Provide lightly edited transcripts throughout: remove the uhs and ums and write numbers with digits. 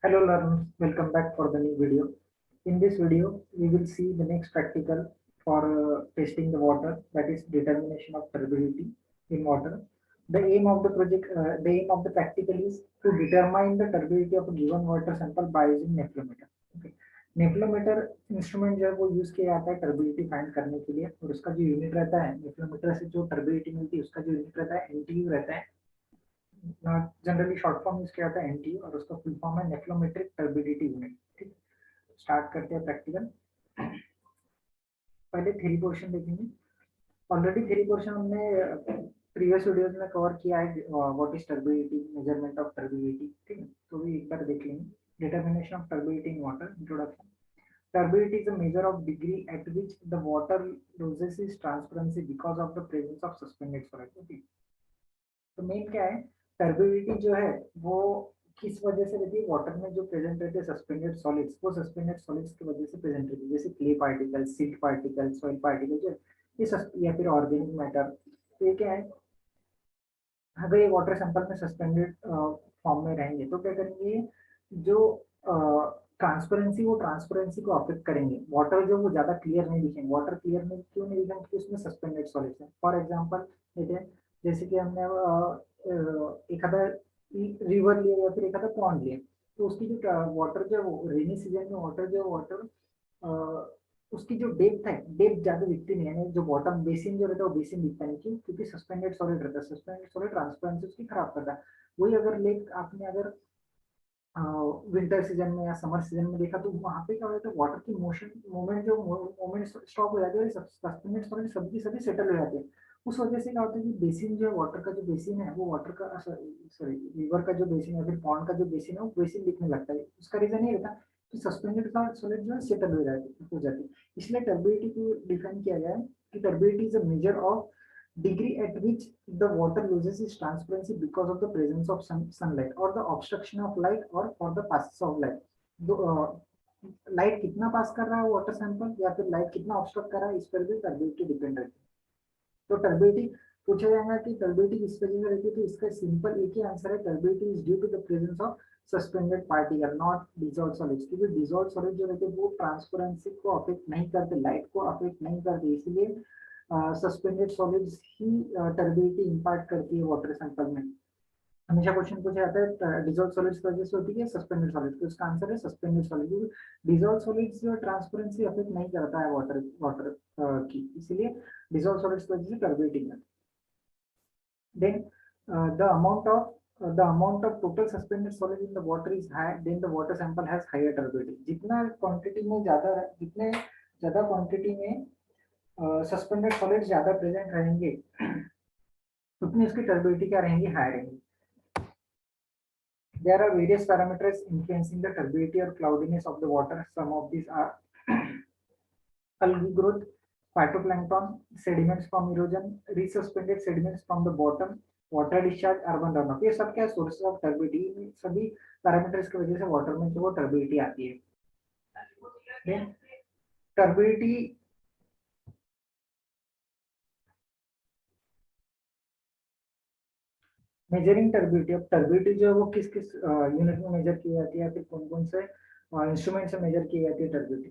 Hello learners, welcome back for the new video. In this video, we will see the next practical for testing the water, that is determination of turbidity in water. The aim of the practical is to determine the turbidity of a given water sample by using nephelometer. Okay. Nephelometer instrument जो है वो use किया जाता है turbidity find करने के लिए, और उसका जो यूनिट रहता है नेफ्लोमीटर से जो टर्बिडिटी मिलती है उसका जो यूनिट रहता है एनटीयू रहता है. जनरली शॉर्ट फॉर्म यूज किया जाता है एनटीयू, और उसका फुल फॉर्म है नेफ्लोमेट्रिक टर्बिडिटी यूनिट. ठीक, स्टार्ट करते हैं प्रैक्टिकल. पहले थ्योरी पोर्शन देखेंगे. ऑलरेडी थ्योरी पोर्शन हमने प्रीवियस वीडियोस में कवर किया है. What is turbidity, measurement of turbidity. ठीक है, तो भी एक बार देख लेंगे. Determination of turbidity in water, introduction. Turbidity is a measure of degree at which the water loses its transparency because of the presence of suspended solid. Okay. तो main क्या है, टर्बिडिटी जो है वो किस वजह से रहती है, वाटर में जो प्रेजेंट रहते हैं सस्पेंडेड सॉलिड्स, वो सस्पेंडेड सॉलिड्स की वजह से प्रेजेंट रहती है, जैसे clay particle, silt particle, soil particle जो या फिर ऑर्गेनिक मैटर. तो ये क्या है, अगर ये वाटर सैंपल में सस्पेंडेड फॉर्म में रहेंगे तो क्या करेंगे, जो ट्रांसपेरेंसी वो ट्रांसपेरेंसी को अफेक्ट करेंगे. वाटर जो वो ज्यादा क्लियर नहीं दिखेंगे. वाटर क्लियर नहीं क्यों नहीं दिखेंगे, क्योंकि उसमें सस्पेंडेड सॉलिड्स है. फॉर एग्जांपल देखिए, जैसे कि हमने एक आधा रिवर लिया या फिर एक आधा पॉन्ड लिया, तो उसकी जो वाटर जो वो रेनी सीजन में वाटर उसकी जो डेप्थ है, डेप्थ ज्यादा दिखती नहीं है. जो बॉटम बेसिन जो रहता है वो बेसिन दिखता नहीं. क्यों? क्योंकि सस्पेंडेड सॉलिड रहता है. सस्पेंडेड सॉलिड ट्रांसपेरेंसी उसकी खराब करता है. वही अगर लेक आपने अगर विंटर सीजन में या समर सीजन में देखा, तो वहां पे क्या होता है, वाटर की मोशन मूवमेंट जो मूवमेंट स्टॉप हो जाती है, सस्पेंडेड सॉलिड सभी सभी सेटल हो जाते हैं. उस वजह से क्या होता है कि बेसिन जो है, वाटर का जो बेसिन है वो वाटर का सॉरी रिवर का जो बेसिन या फिर पॉन्ड का जो बेसिन है वो बेसिन दिखने लगता है. उसका रीजन ये रहता है कि सस्पेंडेड सॉलिड जो है सेटल हो जाती है. इसलिए टर्बिडिटी को डिफाइन किया गया है कि turbidity is a measure of degree at which the water loses its transparency because of the presence of sunlight or the obstruction of light or for the passage of light. Light कितना पास कर रहा है water sample या फिर light कितना obstruct कर रहा है, इस पर भी टर्बिडिटी डिपेंड रहती है. तो टर्बिडिटी पूछा जाएगा कि टर्बिडिटी किस वजह से रहती है, तो इसका सिंपल एक ही आंसर है, turbidity is due to the presence of suspended particle not dissolve solids. क्योंकि डिजॉल्व सॉलिड जो रहते हैं वो ट्रांसपेरेंसी को अफेक्ट नहीं करते, लाइट को अफेक्ट नहीं करते. इसलिए सस्पेंडेड सॉलिड्स ही टर्बिडिटी इंपार्ट करती है वाटर सैंपल में. हमेशा क्वेश्चन पूछा जाता है डिजॉल्व सॉलिड्स की वजह से होती है सस्पेंडेड सॉलिड, तो इसका आंसर है suspended solid. Dissolve solids transparency affect नहीं करता है वाटर वाटर की, इसलिए डिजॉल्व सॉलिड्स की वजह से टर्बिडिटी में. Then the amount of total suspended solid in the water is high, then the water sample has higher turbidity. जितना क्वांटिटी में ज्यादा, जितने ज्यादा क्वांटिटी में सस्पेंडेड सॉलिड ज्यादा प्रेजेंट रहेंगे उतनी उसकी टर्बिडिटी क्या रहेंगी, हाई रहेंगी. There are various parameters influencing the turbidity or cloudiness of the water. Some of these are algae growth, phytoplankton, sediments from erosion, resuspended sediments from the bottom, water discharge, urban runoff. ये सब क्या sources of turbidity, सभी parameters की वजह से water में जो वो टर्बिडिटी आती है. Turbidity measuring turbidity. अब टर्बिडिटी जो है वो किस किस यूनिट में मेजर की जाती है, फिर कौन कौन से इंस्ट्रूमेंट से मेजर की जाती है turbidity.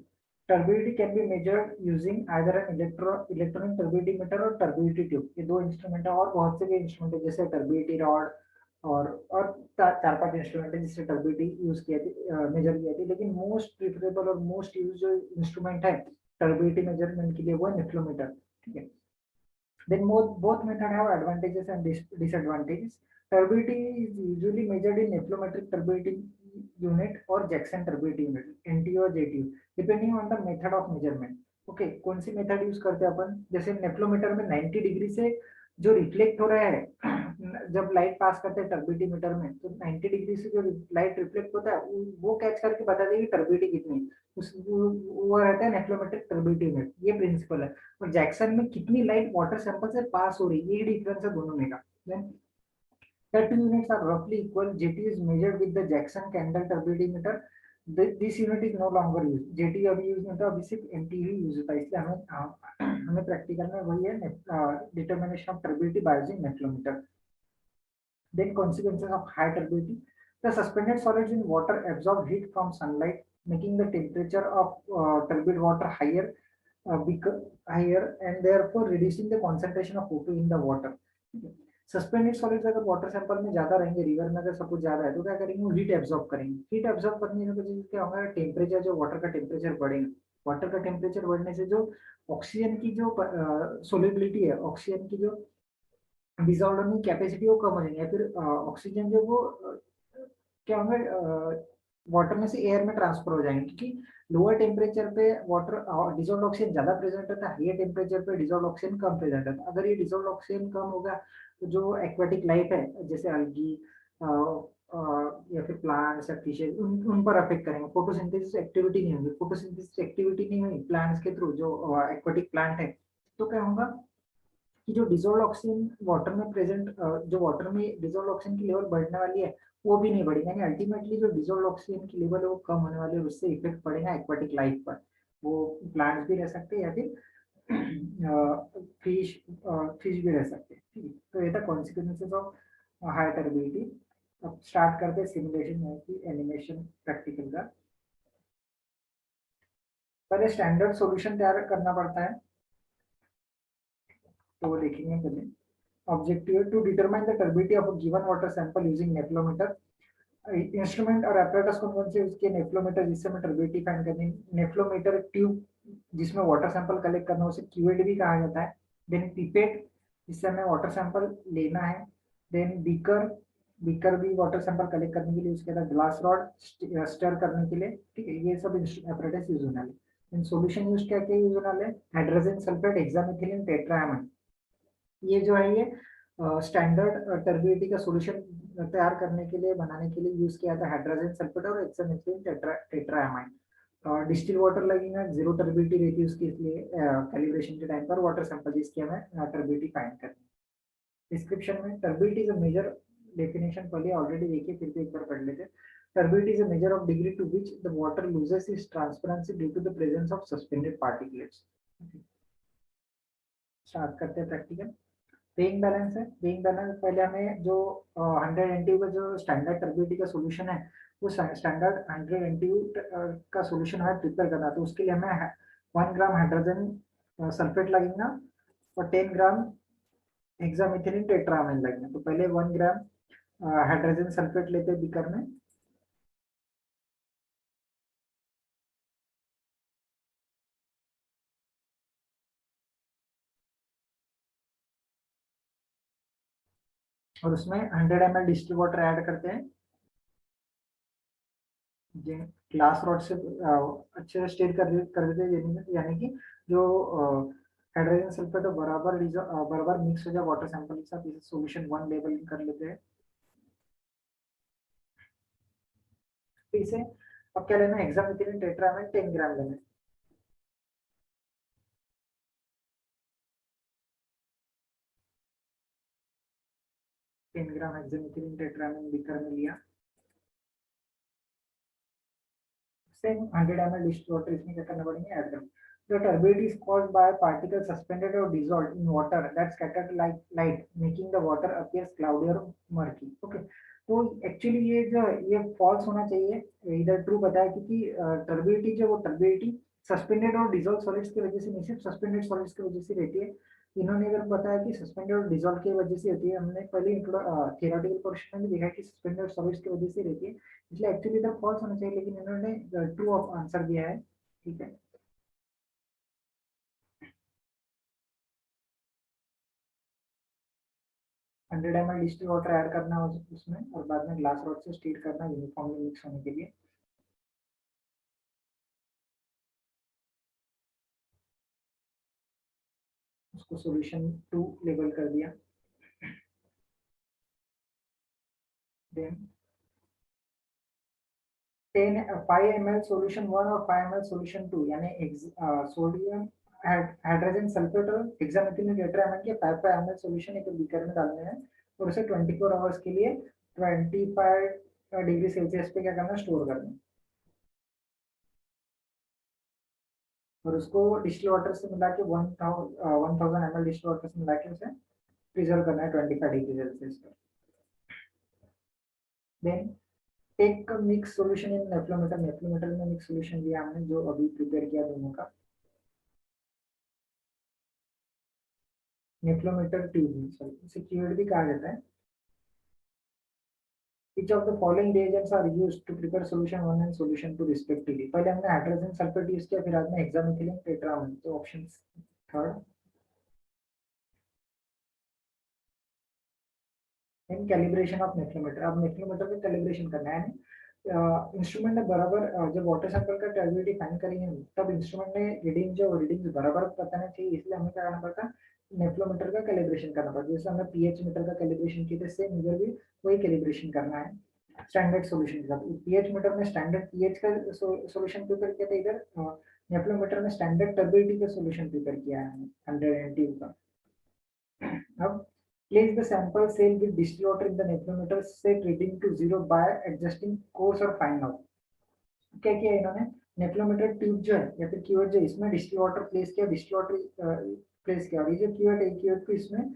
Turbidity can be measured using either an electronic turbidity meter or turbidity tube. ये दो इंस्ट्रूमेंट है, और बहुत से भी इंस्ट्रूमेंट है जैसे टर्बिडिटी रॉड और चार पांच इंस्ट्रूमेंट है जिससे टर्बिडिटी यूज की जाती मेजर की जाती है. लेकिन मोस्ट प्रिफरेबल और मोस्ट यूज जो इंस्ट्रूमेंट है टर्बिडिटी मेजरमेंट के लिए वो है नेफ्लोमीटर. ठीक है. Then both method have advantages and disadvantages. Turbidity is usually measured in nephrometric turbidity unit or Jackson turbidity unit, NTU और JTU, depending on the method of measurement. Okay, कौन सी method use करते हैं अपन, जैसे नेफ्लोमीटर में 90 डिग्री से जो reflect हो रहा है जब लाइट पास करते हैं टर्बिडिटी मीटर में, तो 90 डिग्री से जो लाइट रिफ्लेक्ट होता है वो कैच करके बता देगी टर्बिडिटी कितनी है. वो रहता है नेफ्लोमेट्रिक टर्बिडिटी यूनिट. ये प्रिंसिपल है. और जैक्सन में कितनी लाइट वाटर सैंपल से पास हो रही है, ये डिफरेंस है दोनों में का. The two units are roughly equal. JT is measured with the Jackson candle turbidity meter. This unit is no longer used. JT अभी यूज नहीं होता, अभी सिर्फ NTU यूज होता है. इसलिए हमें प्रैक्टिकल में वही है determination of turbidity by using nephelometer. Then consequences of high turbidity. The suspended solids in water absorb heat from sunlight, making the temperature of turbid water higher and therefore reducing the concentration of O2 in the water. Suspended solids अगर water sample में ज्यादा रहेंगे, river में अगर suppose ज्यादा है तो क्या करेंगे, वो हीट एब्जॉर्ब करेंगे। हीट एब्जॉर्ब करने की वजह से क्या होगा, टेम्परेचर जो वाटर का टेम्परेचर बढ़ेगा। वाटर का टेम्परेचर बढ़ने से जो ऑक्सीजन की जो सोलिबिलिटी है, ऑक्सीजन की जो डिजॉल्व होने की कैपेसिटी वो कम हो जाएगी, या फिर ऑक्सीजन जो वो क्या होंगे, वाटर में से एयर में ट्रांसफर हो जाएंगे, क्योंकि लोअर टेम्परेचर पे वाटर डिजॉल्व ऑक्सीजन ज्यादा प्रेजेंट होता है, हायर टेम्परेचर पे डिजॉल्व ऑक्सीजन कम प्रेजेंट होता है। अगर ये डिजॉल्व ऑक्सीजन कम होगा तो जो एक्वेटिक लाइफ है जैसे अल्गी या फिर प्लांट्स या फिशेज, उन पर अफेक्ट करेंगे। फोटोसिंथेसिस एक्टिविटी नहीं होगी, फोटोसिंथेसिस एक्टिविटी नहीं हुई प्लांट्स के थ्रू, जो एक्वेटिक प्लांट है, तो क्या होगा कि जो डिजोल्व ऑक्सीजन वाटर में प्रेजेंट, जो वाटर में डिजोल्व ऑक्सीजन की लेवल बढ़ने वाली है वो भी नहीं बढ़ेगी, यानी अल्टीमेटली जो डिजोल्व ऑक्सीजन की लेवल है वो कम होने वाली है, उससे इफेक्ट पड़ेगा एक्वाटिक लाइफ पर। वो प्लांट्स भी रह सकते हैं या फिर फिश फिश भी रह सकते हैं। ठीक है, तो ये था कॉन्सिक्वेंसेस ऑफ हाई टर्बिडिटी। अब स्टार्ट करते हैं सिमुलेशन यानी कि एनिमेशन प्रैक्टिकल का। पहले स्टैंडर्ड सॉल्यूशन तैयार करना पड़ता है, तो वो देखेंगे पहले। Objective to determine the turbidity of a given water sample using nephelometer. Instrument और एपरेटस कौन से उसके, नेफ्लोमीटर जिससे हमें टर्बिडिटी फाइंड करनी है, नेफ्लोमीटर ट्यूब जिसमें वाटर सैंपल कलेक्ट करना है उसे क्यूएड भी कहा जाता है। देन पिपेट जिससे हमें वाटर सैंपल लेना है। देन बीकर, बीकर भी वाटर सैंपल कलेक्ट करने के लिए। उसके बाद ग्लास रॉड स्टर करने के लिए। ठीक है, ये सब एपरेटस यूज होने वाले। इन सॉल्यूशन यूज क्या क्या यूज होने वाले, हाइड्रोजन सल्फेट, हेक्सामेथिलीन, टेट्राएमाइन। ये जो है ये स्टैंडर्ड टर्बिडिटी का सॉल्यूशन तैयार करने के लिए, बनाने के लिए यूज किया था हाइड्रोजन सल्फेट और हेक्सामेथिलीन टेट्राएमाइन। डिस्टिल वाटर लगेगा, जीरो टर्बिडिटी रहती है उसकी, इसलिए कैलिब्रेशन के टाइम पर वाटर सैंपल जिसकी हमें टर्बिडिटी फाइंड करनी है। डिस्क्रिप्शन में turbidity is a measure, definition पहले ऑलरेडी देखिए, फिर भी एक बार पढ़ लेते हैं। Turbidity is a measure of degree to which the water loses its transparency due to the presence of suspended particulates. Start करते हैं प्रैक्टिकल। वेइंग बैलेंस है। वेइंग बैलेंस पहले हमें जो 100 एनटीयू का जो स्टैंडर्ड टर्बिडिटी का सॉल्यूशन है, वो स्टैंडर्ड 100 एनटीयू का सॉल्यूशन हमें प्रिपेयर करना है। तो उसके लिए हमें 1 ग्राम हाइड्रोजन सल्फेट लगेगा और 10 ग्राम हेक्सामेथिलीन टेट्रामाइन लगेगा। तो पहले 1 ग्राम हाइड्रोजन सल्फेट लेते हैं बीकर में। और उसमें 100 ml डिस्टिल वाटर ऐड करते हैं, ग्लास रॉड से अच्छे से स्टेट कर देते हैं, यानी कि जो हाइड्रोजन सल्फेट बराबर बराबर मिक्स हो जाए वाटर सैंपल के साथ। इसे सॉल्यूशन 1 लेवल कर लेते हैं। इसे अब क्या लेना है, हेक्सामेथिलीन टेट्रामाइन 10 ग्राम लेना है। टेन ग्राम हेक्सामेथिलीन टेट्रामाइन बीकर में लिया। सेम 100 ml डिस्टिल वाटर इसमें क्या करना पड़ेगा, ऐड करना। The turbidity is caused by particles suspended or dissolved in water that scattered like light, making the water appears cloudy or murky. Okay, तो actually ये जो ये फॉल्स होना चाहिए, इधर ट्रू बताया, क्योंकि टर्बिडिटी जो वो टर्बिडिटी सस्पेंडेड और डिजॉल्व सॉलिड्स की वजह से नहीं, सिर्फ सस्पेंडेड सॉलिड्स की वजह से रहती है। इन्होंने अगर बताया कि सस्पेंडेड और डिजॉल्व की वजह से होती है, हमने पहले थियोरेटिकल पोर्शन में भी देखा कि सस्पेंडेड सॉलिड्स की वजह से रहती है, इसलिए एक्चुअली इधर फॉल्स होना चाहिए, लेकिन इन्होंने ट्रू आंसर दिया है। ठीक है, 100 ml डिस्टिल वाटर ऐड करना है उसमें, और बाद में ग्लास रॉड से स्टीर करना यूनिफॉर्मली मिक्स होने के लिए। उसको सॉल्यूशन 2 लेवल कर दिया। देन 5 ml सॉल्यूशन 1 और 5 ml सॉल्यूशन 2, यानी सोडियम हाइड्रोजन सल्फेट और हेक्सामेथिलीन टेट्रामाइन के 5 ml सॉल्यूशन एक बीकर में डालने हैं, और उसे 24 आवर्स के लिए 25 डिग्री सेल्सियस पे क्या करना, स्टोर करना है। और उसको डिस्टिल वाटर से मिला के 1000 ml डिस्टिल वाटर से मिला के उसे प्रिजर्व करना है 25 डिग्री सेल्सियस पर। Then take mix solution in nephelometer, nephelometer में मिक्स सॉल्यूशन लिया हमने जो अभी प्रिपेयर किया दोनों का, नेफ्लोमीटर ट्यूब, सॉरी इसे कीवर्ड भी कहा जाता है। Which of the following reagents are used to prepare solution 1 and solution 2 respectively? पहले हमने हाइड्रोजन सल्फेट यूज किया, फिर बाद में हेक्सामेथिलीन टेट्रामेन, तो option third. In calibration of nephelometer, अब नेफ्लोमीटर का कैलिब्रेशन करना है। इंस्ट्रूमेंट ने बराबर जब वाटर सैंपल का टेरिबिलिटी फाइंड करेंगे तब इंस्ट्रूमेंट ने रीडिंग जो रीडिंग बराबर बताना चाहिए, इसलिए हमें क्या करना पड़ता है, नेफ्लोमीटर का कैलिब्रेशन करना पड़ता है। जैसे हमने पीएच मीटर का कैलिब्रेशन किया था, सेम इधर भी वही कैलिब्रेशन करना है स्टैंडर्ड सॉल्यूशन के साथ। पीएच मीटर में स्टैंडर्ड पीएच का सॉल्यूशन प्रिपेयर किया था, इधर नेफ्लोमीटर में स्टैंडर्ड टर्बिडिटी का सॉल्यूशन प्रिपेयर किया है 100 एनटीयू का। अब place the sample cell with distilled water in the nephrometer, set reading to 0 by adjusting course और find out। क्या किया इन्होंने, नेफ्लोमीटर ट्यूब जो है या फिर कीवर्ड जो इसमें डिस्टिल वाटर प्लेस किया, डिस्टिल वाटर प्लेस किया, और ये जो कीवर्ड है कीवर्ड को इसमें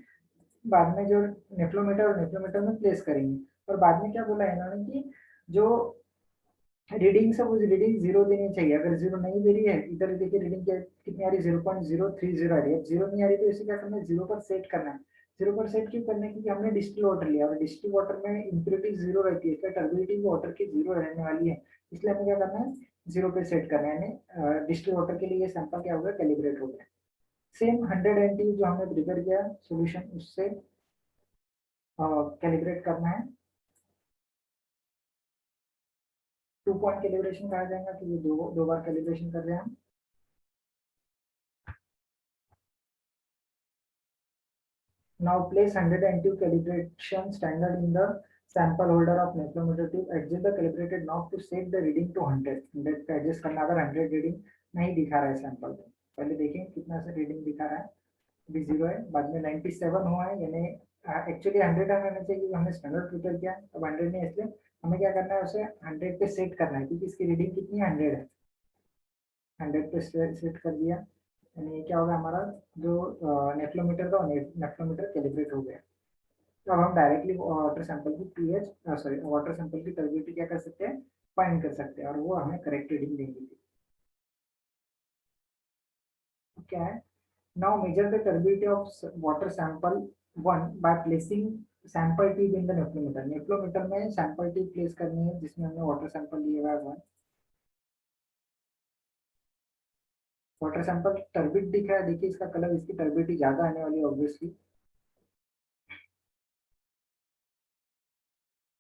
बाद में जो नेफ्लोमीटर और नेफ्लोमीटर में प्लेस करेंगे। और बाद में क्या बोला इन्होंने कि जो रीडिंग से वो रीडिंग जीरो देनी चाहिए, अगर जीरो नहीं दे रही है, इधर देखिए रीडिंग कितनी आ रही है, 0.030 आ रही है। जीरो नहीं आ रही तो इसे क्या करना है, जीरो पर सेट करना है। जीरो पर सेट क्यों करना है, क्योंकि हमने डिस्टिल वाटर लिया और डिस्टिल वाटर में इंप्योरिटी जीरो रहती है, इसका टर्बिडिटी वाटर की जीरो रहने वाली है, इसलिए हमें क्या करना है, जीरो पे सेट करना है। यानी डिस्टिल वाटर के लिए ये सैंपल क्या होगा, कैलिब्रेट हो गया। सेम 100 एनटीयू जो हमने प्रिपेयर किया सोल्यूशन, उससे कैलिब्रेट करना है। 2 पॉइंट कैलिब्रेशन कहा जाएगा कि ये दो बार कैलिब्रेशन कर रहे हैं हम। Now place 100 NTU calibration standard in the sample holder of nephrometer tube. Adjust the calibrated knob to set the reading to 100. 100 पे एडजस्ट करना, अगर 100 रीडिंग नहीं दिखा रहा है सैंपल तो पहले देखें कितना सा रीडिंग दिखा रहा है, अभी 0 है, बाद में 97 हुआ है, यानी एक्चुअली 100 हमें आना चाहिए, हमने स्टैंडर्ड प्रिपेयर किया, अब 100 नहीं, इसलिए हमें क्या करना है, उसे 100 पे सेट करना है, क्योंकि इसकी रीडिंग कितनी है, 100 है। 100 पे सेट कर दिया, यानी क्या होगा हमारा जो नेफ्लोमीटर का नेफ्लोमीटर कैलिब्रेट हो गया। तो अब हम डायरेक्टली वाटर सैंपल की पीएच, सॉरी वाटर सैंपल की टर्बिडिटी क्या कर सकते हैं, फाइंड कर सकते हैं, और वो हमें करेक्ट रीडिंग देंगी। तो क्या है, now measure the turbidity of water sample 1 by placing sample tube in the nephelometer. Nephelometer में सैंपल ट्यूब प्लेस करनी है जिसमें हमने वाटर सैंपल लिया हुआ है। वाटर सैंपल टर्बिड दिख रहा है, देखिए इसका कलर, इसकी टर्बिडिटी ज्यादा आने वाली है ऑब्वियसली।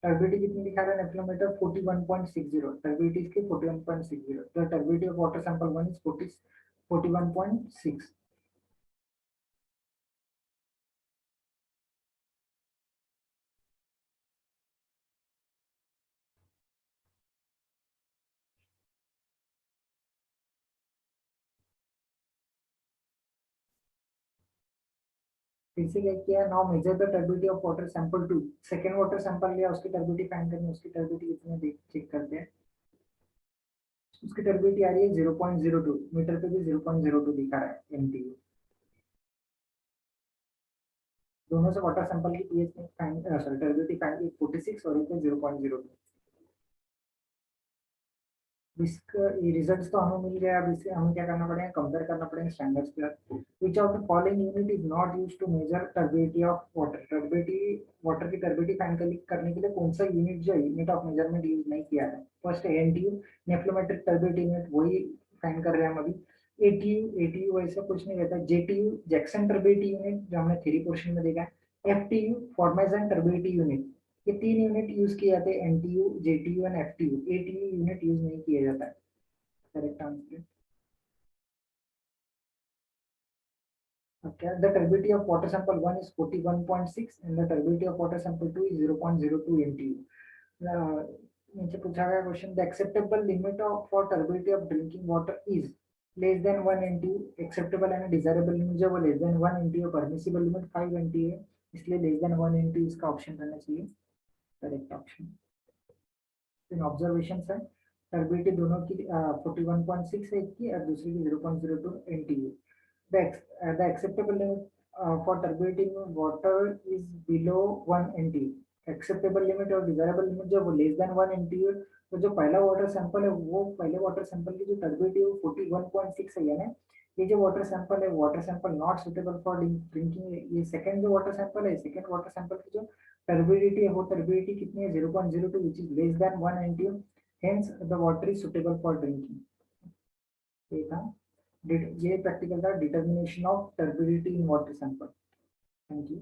टर्बिडिटी कितनी दिखा रहा है नेफ्लोमीटर, 41.60, टर्बिडिटी इसकी 41.60, the turbidity of water sample 1 is 41.6। फिर से क्या किया, now measure the turbidity of water sample 2, second water sample लिया, उसकी टर्बिडिटी फाइंड करनी है, उसकी टर्बिडिटी कितनी है देख चेक करते हैं। उसकी टर्बिडिटी आ रही है 0.02 मीटर पे भी 0.02 दिखा रहा है एमटीयू। दोनों से वाटर सैंपल की pH find, sorry turbidity find की 46 और एक 0.02। इसका रिजल्ट्स तो हमें मिल गया, अब इसे हमें क्या करना पड़ेगा, कंपेयर करना पड़ेगा स्टैंडर्ड्स के साथ। Which of the following unit is not used to measure turbidity of water, turbidity water की टर्बिडिटी फाइंड करने के लिए कौन सा यूनिट जो यूनिट ऑफ मेजरमेंट यूज नहीं किया है। फर्स्ट एनटीयू नेफ्लोमेट्रिक टर्बिडिटी यूनिट, वही फाइंड कर रहे हैं हम अभी। एटीयू वैसा कुछ नहीं रहता। जेटीयू जैक्सन टर्बिडिटी यूनिट जो हमने थ्योरी पोर्शन में देखा है। एफटीयू फॉर्मेसन टर्बिडिटी यूनिट, ये 3 यूनिट यूज किए जाते हैं, NTU JTU and FTU. ATU unit use नहीं किया जाता है। Correct answer. Okay, the turbidity of water sample 1 is 41.6 and the turbidity of water sample 2 is 0.02 MTU. नीचे पूछा गया question, the acceptable limit of for turbidity of drinking water is less than 1 NTU. Acceptable and desirable limit जो वो less than 1 NTU, permissible limit 5 NTU है, इसलिए less than 1 NTU इसका option रहना चाहिए करेक्ट ऑप्शन। इन ऑब्जर्वेशन है, turbidity दोनों की 41.6 है, एक की और दूसरी की 0.02 NTU. The acceptable limit for turbidity in water is below 1 NTU. Acceptable limit और डिजायरेबल लिमिट जो लेस देन 1 NTU, तो जो पहला वाटर सैंपल है वो पहले वाटर सैंपल की जो टर्बिडिटी है वो 41.6 है, यानी ये जो वाटर सैंपल है water sample not suitable for drinking. ये सेकंड जो वाटर सैंपल है, सेकंड वाटर सैंपल की जो टर्बिडिटी है वो टर्बिडिटी कितनी है 0.02 which is less than 1 NTU, hence the water is suitable for drinking. ये था ये प्रैक्टिकल था determination of turbidity in water sample. Thank you.